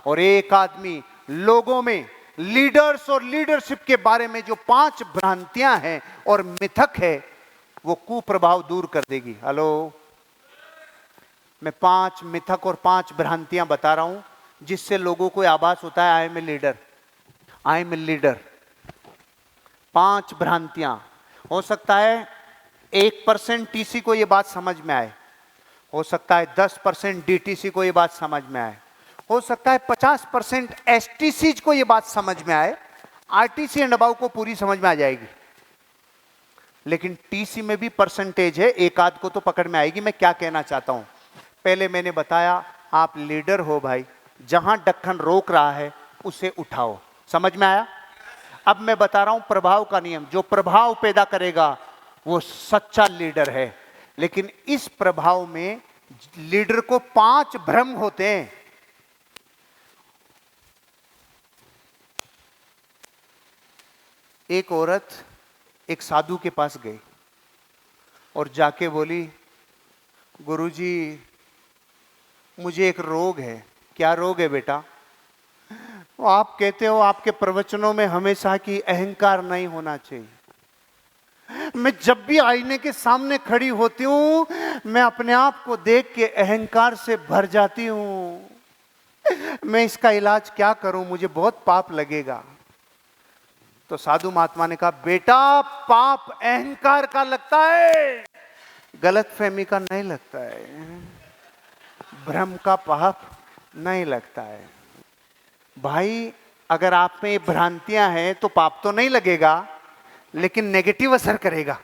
और एक आदमी लोगों में लीडर्स और लीडरशिप के बारे में जो 5 भ्रांतियां हैं और मिथक है, वो कुप्रभाव दूर कर देगी। हेलो, मैं 5 मिथक और 5 भ्रांतियां बता रहा हूं जिससे लोगों को आभास होता है I am a leader, I am a leader. 5 भ्रांतियां। हो सकता है 1% टीसी को यह बात समझ में आए, हो सकता है 10% डीटीसी को यह बात समझ में आए, हो सकता है 50% एसटीसी को यह बात समझ में आए, आरटीसी एंड अबाउ को पूरी समझ में आ जाएगी। लेकिन टीसी में भी परसेंटेज है, एक आध को तो पकड़ में आएगी। मैं क्या कहना चाहता हूं, पहले मैंने बताया आप लीडर हो भाई, जहां ढक्कन रोक रहा है उसे उठाओ। समझ में आया? अब मैं बता रहा हूं प्रभाव का नियम। जो प्रभाव पैदा करेगा वो सच्चा लीडर है। लेकिन इस प्रभाव में लीडर को 5 भ्रम होते हैं। एक औरत एक साधु के पास गई और जाके बोली, गुरुजी मुझे एक रोग है। क्या रोग है बेटा? वो आप कहते हो आपके प्रवचनों में हमेशा कि अहंकार नहीं होना चाहिए। मैं जब भी आईने के सामने खड़ी होती हूं मैं अपने आप को देख के अहंकार से भर जाती हूं। मैं इसका इलाज क्या करूं? मुझे बहुत पाप लगेगा। तो साधु महात्मा ने कहा, बेटा पाप अहंकार का लगता है, गलतफहमी का नहीं लगता है, भ्रम का पाप नहीं लगता है। भाई अगर आप में भ्रांतियां हैं तो पाप तो नहीं लगेगा, लेकिन नेगेटिव असर करेगा।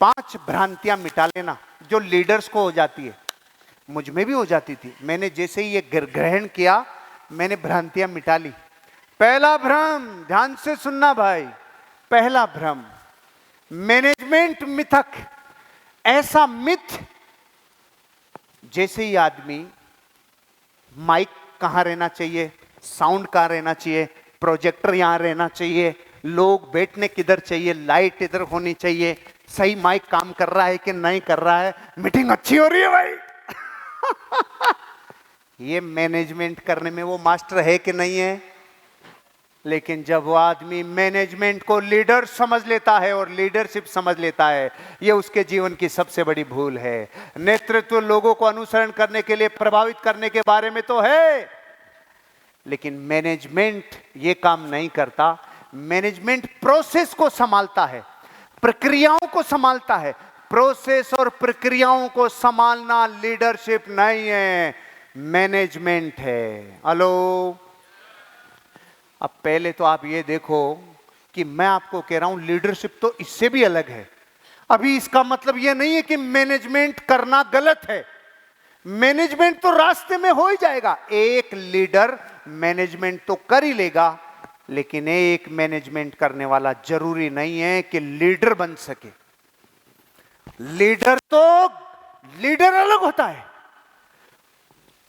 5 भ्रांतियां मिटा लेना जो लीडर्स को हो जाती है। मुझ में भी हो जाती थी। मैंने जैसे ही ये ग्रहण किया मैंने भ्रांतियां मिटा ली। पहला भ्रम, ध्यान से सुनना भाई, पहला भ्रम मैनेजमेंट मिथक। ऐसा मिथ जैसे ही आदमी माइक कहां रहना चाहिए, साउंड कहां रहना चाहिए, प्रोजेक्टर यहां रहना चाहिए, लोग बैठने किधर चाहिए, लाइट इधर होनी चाहिए, सही माइक काम कर रहा है कि नहीं कर रहा है, मीटिंग अच्छी हो रही है भाई। ये मैनेजमेंट करने में वो मास्टर है कि नहीं है? लेकिन जब वो आदमी मैनेजमेंट को लीडर समझ लेता है और लीडरशिप समझ लेता है, ये उसके जीवन की सबसे बड़ी भूल है। नेतृत्व लोगों को अनुसरण करने के लिए, प्रभावित करने के बारे में तो है, लेकिन मैनेजमेंट ये काम नहीं करता। मैनेजमेंट प्रोसेस को संभालता है, प्रक्रियाओं को संभालता है। प्रोसेस और प्रक्रियाओं को संभालना लीडरशिप नहीं है, मैनेजमेंट है। हेलो, अब पहले तो आप ये देखो कि मैं आपको कह रहा हूं लीडरशिप तो इससे भी अलग है। अभी इसका मतलब ये नहीं है कि मैनेजमेंट करना गलत है। मैनेजमेंट तो रास्ते में हो ही जाएगा। एक लीडर मैनेजमेंट तो कर ही लेगा, लेकिन एक मैनेजमेंट करने वाला जरूरी नहीं है कि लीडर बन सके। लीडर अलग होता है।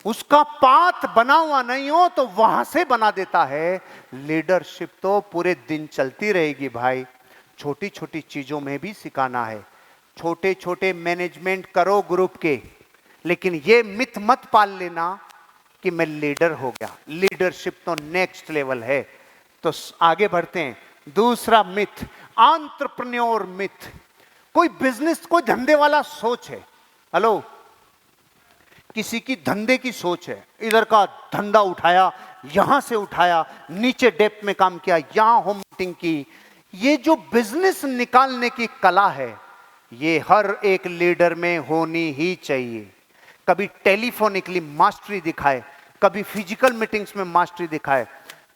उसका पाथ बना हुआ नहीं हो तो वहां से बना देता है। लीडरशिप तो पूरे दिन चलती रहेगी भाई। छोटी छोटी चीजों में भी सिखाना है। छोटे छोटे मैनेजमेंट करो ग्रुप के, लेकिन ये मिथ मत पाल लेना कि मैं लीडर हो गया। लीडरशिप तो नेक्स्ट लेवल है। तो आगे बढ़ते हैं। दूसरा मिथ, एंटरप्रेन्योर मिथ। कोई बिजनेस, कोई धंधे वाला सोच है। हेलो, किसी की धंधे की सोच है, इधर का धंधा उठाया, यहां से उठाया, नीचे डेप्थ में काम किया, यहां होम मीटिंग की। ये जो बिजनेस निकालने की कला है, ये हर एक लीडर में होनी ही चाहिए। कभी टेलीफोनिकली मास्टरी दिखाए, कभी फिजिकल मीटिंग्स में मास्टरी दिखाए,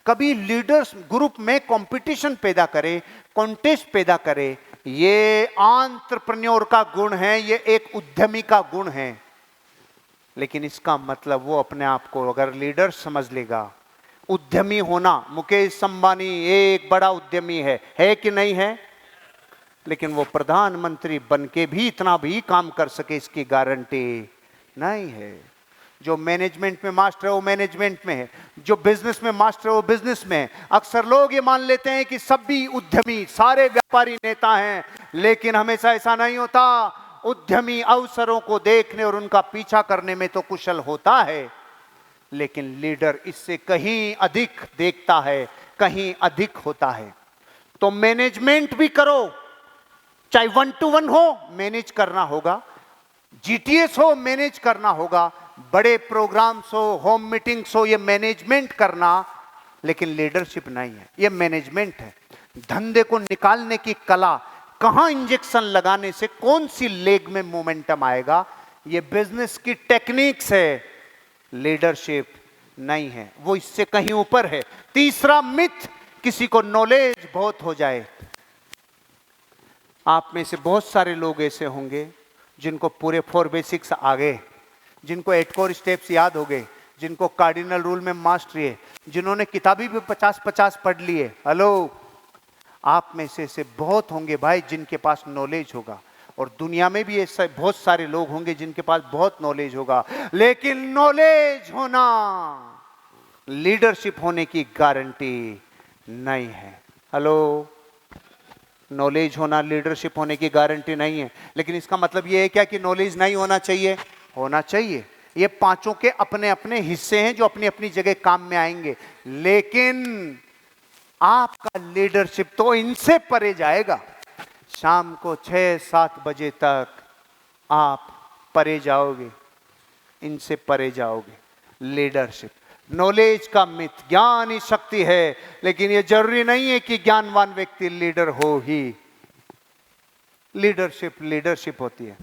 कभी लीडर्स ग्रुप में कंपटीशन पैदा करे, कॉन्टेस्ट पैदा करे। ये एंटरप्रेन्योर का गुण है, ये एक उद्यमी का गुण है। लेकिन इसका मतलब वो अपने आप को अगर लीडर समझ लेगा, उद्यमी होना, मुकेश अंबानी एक बड़ा उद्यमी है कि नहीं है? लेकिन वो प्रधानमंत्री बनके भी इतना भी काम कर सके इसकी गारंटी नहीं है। जो मैनेजमेंट में मास्टर है वो मैनेजमेंट में है, जो बिजनेस में मास्टर है वो बिजनेस में है। अक्सर लोग ये मान लेते हैं कि सभी उद्यमी, सारे व्यापारी नेता हैं, लेकिन हमेशा ऐसा नहीं होता। उद्यमी अवसरों को देखने और उनका पीछा करने में तो कुशल होता है, लेकिन लीडर इससे कहीं अधिक देखता है, कहीं अधिक होता है। तो मैनेजमेंट भी करो, चाहे 1 to 1 हो, मैनेज करना होगा, जीटीएस हो, मैनेज करना होगा, बड़े प्रोग्राम्स हो, होम मीटिंग्स हो, ये मैनेजमेंट करना, लेकिन लीडरशिप नहीं है, ये मैनेजमेंट है। धंधे को निकालने की कला, कहां इंजेक्शन लगाने से कौन सी लेग में मोमेंटम आएगा, ये बिजनेस की टेक्निक्स है, लीडरशिप नहीं है, वो इससे कहीं ऊपर है। तीसरा मिथ, किसी को नॉलेज बहुत हो जाए। आप में से बहुत सारे लोग ऐसे होंगे जिनको पूरे 4 बेसिक्स आ गए, जिनको 8 कोर स्टेप्स याद हो गए, जिनको कार्डिनल रूल में मास्टरी है, जिन्होंने किताबी भी 50-50 पढ़ लिए। हेलो, आप में से बहुत होंगे भाई जिनके पास नॉलेज होगा, और दुनिया में भी ऐसे बहुत सारे लोग होंगे जिनके पास बहुत नॉलेज होगा, लेकिन नॉलेज होना लीडरशिप होने की गारंटी नहीं है। हेलो, नॉलेज होना लीडरशिप होने की गारंटी नहीं है। लेकिन इसका मतलब यह है क्या कि नॉलेज नहीं होना चाहिए? होना चाहिए। ये पांचों के अपने अपने हिस्से हैं जो अपनी अपनी जगह काम में आएंगे, लेकिन आपका लीडरशिप तो इनसे परे जाएगा। शाम को 6-7 बजे तक आप परे जाओगे, इनसे परे जाओगे। लीडरशिप, नॉलेज का मिथ, ज्ञान ही शक्ति है, लेकिन यह जरूरी नहीं है कि ज्ञानवान व्यक्ति लीडर हो ही। लीडरशिप होती है।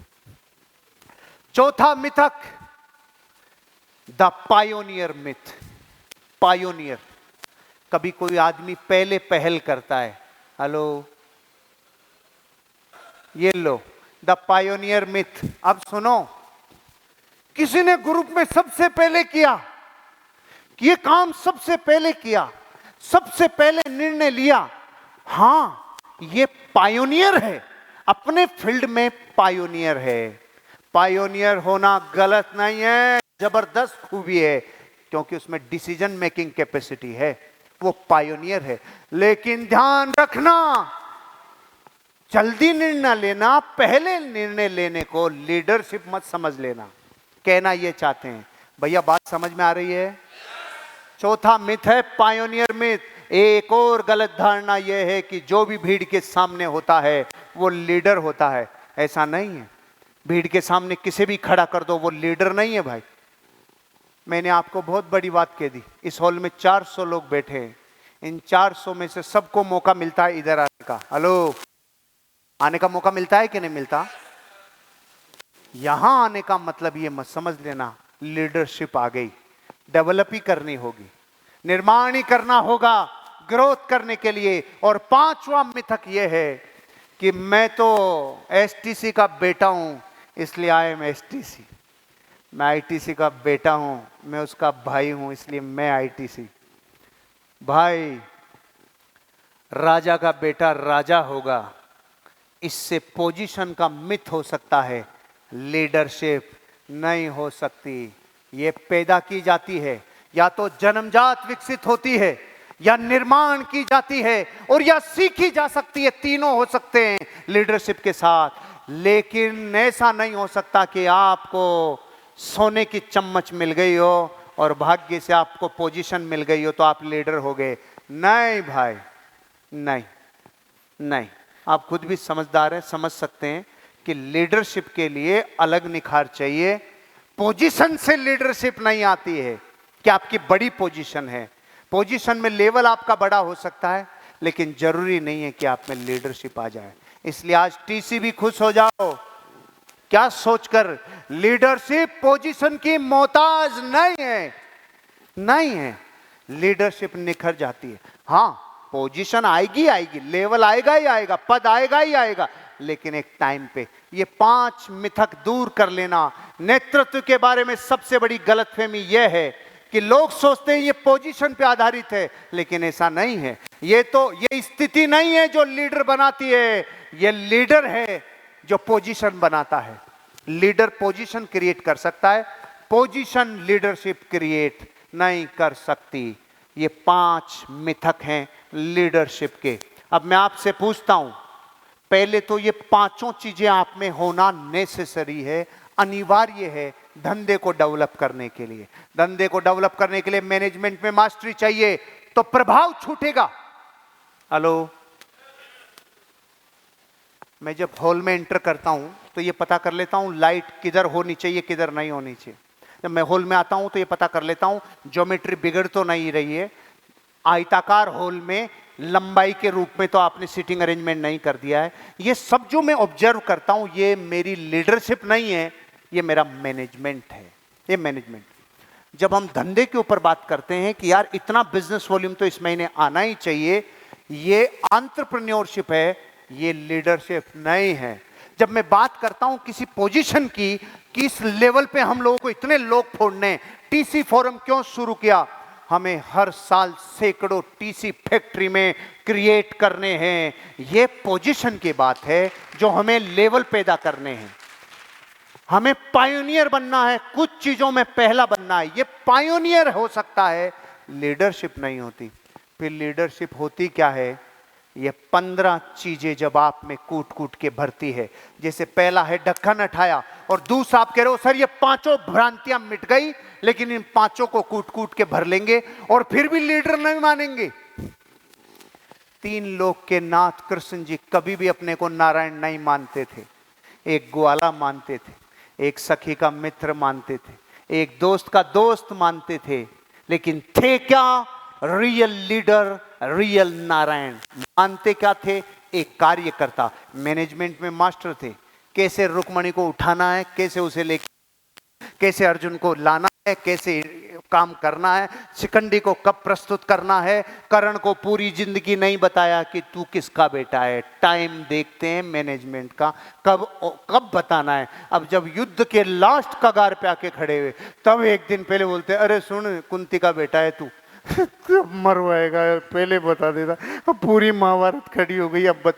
चौथा मिथक, द पायोनियर मिथ। पायोनियर, कभी कोई आदमी पहले पहल करता है। हेलो, ये लो द पायोनियर मिथ। अब सुनो, किसी ने ग्रुप में सबसे पहले किया, ये काम सबसे पहले किया, सबसे पहले निर्णय लिया, हां ये पायोनियर है, अपने फील्ड में पायोनियर है। पायोनियर होना गलत नहीं है, जबरदस्त खूबी है, क्योंकि उसमें डिसीजन मेकिंग कैपेसिटी है, वो पायोनियर है। लेकिन ध्यान रखना, जल्दी निर्णय लेना, पहले निर्णय लेने को लीडरशिप मत समझ लेना। कहना ये चाहते हैं भैया, बात समझ में आ रही है? चौथा मिथ है पायोनियर मिथ। एक और गलत धारणा यह है कि जो भी भीड़ के सामने होता है वो लीडर होता है। ऐसा नहीं है। भीड़ के सामने किसे भी खड़ा कर दो, वो लीडर नहीं है भाई। मैंने आपको बहुत बड़ी बात कह दी। इस हॉल में 400 लोग बैठे हैं, इन 400 में से सबको मौका मिलता है इधर आने का। हेलो, आने का मौका मिलता है कि नहीं मिलता? यहां आने का मतलब ये मत समझ लेना लीडरशिप आ गई। डेवलप ही करनी होगी, निर्माण ही करना होगा ग्रोथ करने के लिए। और पांचवा मिथक यह है कि मैं तो एसटीसी का बेटा हूं, इसलिए आई एम एसटीसी। मैं आईटीसी का बेटा हूं, मैं उसका भाई हूं, इसलिए मैं आईटीसी। भाई, राजा का बेटा राजा होगा, इससे पोजीशन का मिथ हो सकता है, लीडरशिप नहीं हो सकती। ये पैदा की जाती है, या तो जन्मजात विकसित होती है, या निर्माण की जाती है, और या सीखी जा सकती है। तीनों हो सकते हैं लीडरशिप के साथ। लेकिन ऐसा नहीं हो सकता कि आपको सोने की चम्मच मिल गई हो और भाग्य से आपको पोजीशन मिल गई हो तो आप लीडर हो गए। नहीं भाई, नहीं नहीं। आप खुद भी समझदार हैं, समझ सकते हैं कि लीडरशिप के लिए अलग निखार चाहिए। पोजीशन से लीडरशिप नहीं आती है कि आपकी बड़ी पोजीशन है। पोजीशन में लेवल आपका बड़ा हो सकता है, लेकिन जरूरी नहीं है कि आप में लीडरशिप आ जाए। इसलिए आज टीसी भी खुश हो जाओ, क्या सोचकर, लीडरशिप पोजीशन की मोहताज नहीं है। नहीं है, लीडरशिप निखर जाती है। हां, पोजीशन आएगी आएगी, लेवल आएगा ही आएगा, पद आएगा ही आएगा, लेकिन एक टाइम पे। ये 5 मिथक दूर कर लेना। नेतृत्व के बारे में सबसे बड़ी गलतफहमी यह है कि लोग सोचते हैं ये पोजीशन पे आधारित है, लेकिन ऐसा नहीं है। ये स्थिति नहीं है जो लीडर बनाती है, ये लीडर है जो पोजीशन बनाता है। लीडर पोजीशन क्रिएट कर सकता है, पोजीशन लीडरशिप क्रिएट नहीं कर सकती। ये 5 मिथक हैं लीडरशिप के। अब मैं आपसे पूछता हूं, पहले तो ये 5 चीजें आप में होना नेसेसरी है, अनिवार्य है, धंधे को डेवलप करने के लिए, धंधे को डेवलप करने के लिए मैनेजमेंट में मास्टरी चाहिए, तो प्रभाव छूटेगा। हेलो, मैं जब हॉल में एंटर करता हूं तो ये पता कर लेता हूं लाइट किधर होनी चाहिए, किधर नहीं होनी चाहिए। जब मैं हॉल में आता हूं तो ये पता कर लेता हूं ज्योमेट्री बिगड़ तो नहीं रही है, आयताकार हॉल में लंबाई के रूप में तो आपने सीटिंग अरेंजमेंट नहीं कर दिया है। ये सब जो मैं ऑब्जर्व करता हूं, ये मेरी लीडरशिप नहीं है, ये मेरा मैनेजमेंट है, ये मैनेजमेंट। जब हम धंधे के ऊपर बात करते हैं कि यार इतना बिजनेस वॉल्यूम तो इस महीने आना ही चाहिए, ये एंटरप्रेन्योरशिप है, ये लीडरशिप नहीं है। जब मैं बात करता हूं किसी पोजीशन की, किस लेवल पे हम लोगों को इतने लोग फोड़ने, टीसी फोरम क्यों शुरू किया, हमें हर साल सैकड़ों टीसी फैक्ट्री में क्रिएट करने हैं, ये पोजीशन की बात है जो हमें लेवल पैदा करने हैं। हमें पायोनियर बनना है, कुछ चीजों में पहला बनना है, ये पायोनियर हो सकता है, लीडरशिप नहीं होती। फिर लीडरशिप होती क्या है, ये 15 चीजें जब आप में कूट कूट के भरती है। जैसे पहला है ढक्कन हटाया, और दूसरा आप कह रहे हो सर ये पांचों भ्रांतियां मिट गई, लेकिन इन पांचों को कूट कूट के भर लेंगे और फिर भी लीडर नहीं मानेंगे। 3 लोग के नाथ कृष्ण जी कभी भी अपने को नारायण नहीं मानते थे। एक ग्वाला मानते थे, एक सखी का मित्र मानते थे, एक दोस्त का दोस्त मानते थे, लेकिन थे क्या रियल लीडर, रियल नारायण। मानते क्या थे, एक कार्यकर्ता। मैनेजमेंट में मास्टर थे, कैसे रुक्मणी को उठाना है, कैसे उसे लेके, कैसे अर्जुन को लाना है, कैसे काम करना है, शिखंडी को कब प्रस्तुत करना है। कर्ण को पूरी जिंदगी नहीं बताया कि तू किसका बेटा है। टाइम देखते हैं मैनेजमेंट का, कब बताना है। अब जब युद्ध के लास्ट कगार पे आके खड़े हुए, तब एक दिन पहले बोलते अरे सुन कुंती का बेटा है तू मरवाएगा, पहले बता देता। पूरी महाभारत खड़ी हो गई। अब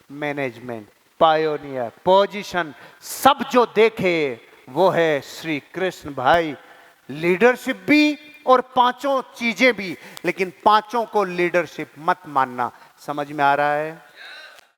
मैनेजमेंट, पायोनियर, पोजीशन, सब जो देखे वो है श्री कृष्ण भाई। लीडरशिप भी और पांचों चीजें भी, लेकिन पांचों को लीडरशिप मत मानना। समझ में आ रहा है?